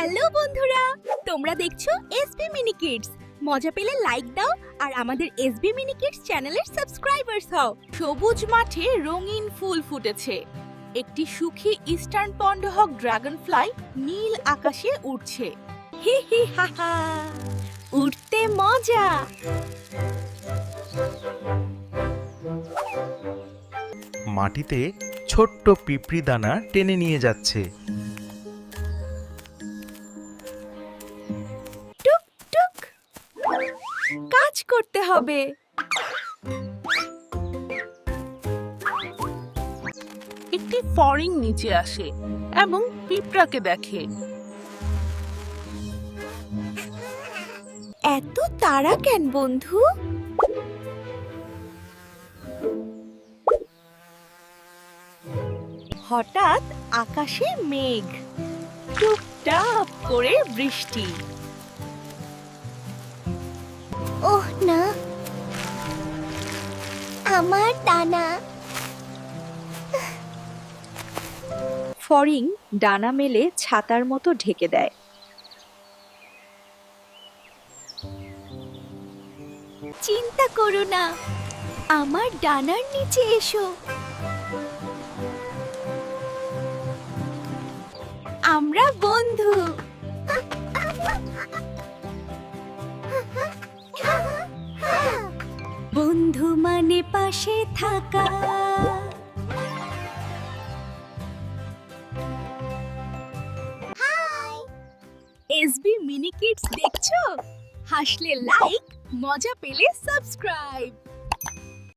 Hello বন্ধুরা, তোমরা দেখছো এসবি মিনি কিডস। মজা পেলে লাইক দাও আর আমাদের এসবি মিনি কিডস চ্যানেলের সাবস্ক্রাইবার্স হও। সবুজ মাঠে রঙিন ফুল ফুটেছে। একটি সুখী ইস্টার্ন পন্ডহক ড্রাগন ফ্লাই নীল আকাশে উড়ছে। হি হি হা হা, উড়তে মজা। মাটিতে ছোট্ট পিঁপড়ি দানা টেনে নিয়ে যাচ্ছে। টুক টুক, কাজ করতে হবে। একটি ফড়িং নিচে আসে এবং পিঁপড়াকে দেখে। এত তাড়া কেন বন্ধু? হঠাৎ আকাশে মেঘ, টুপটাপ করে বৃষ্টি। ওহ না, আমার ডানা। ফড়িং ডানা মেলে ছাতার মতো ঢেকে দেয়। চিন্তা করো না, আমার ডানার নিচে এসো। আমরা বন্ধু। বন্ধু মানে পাশে থাকা। এসবি মিনি কিডস দেখছো? হাসলে লাইক, মজা পেলে সাবস্ক্রাইব।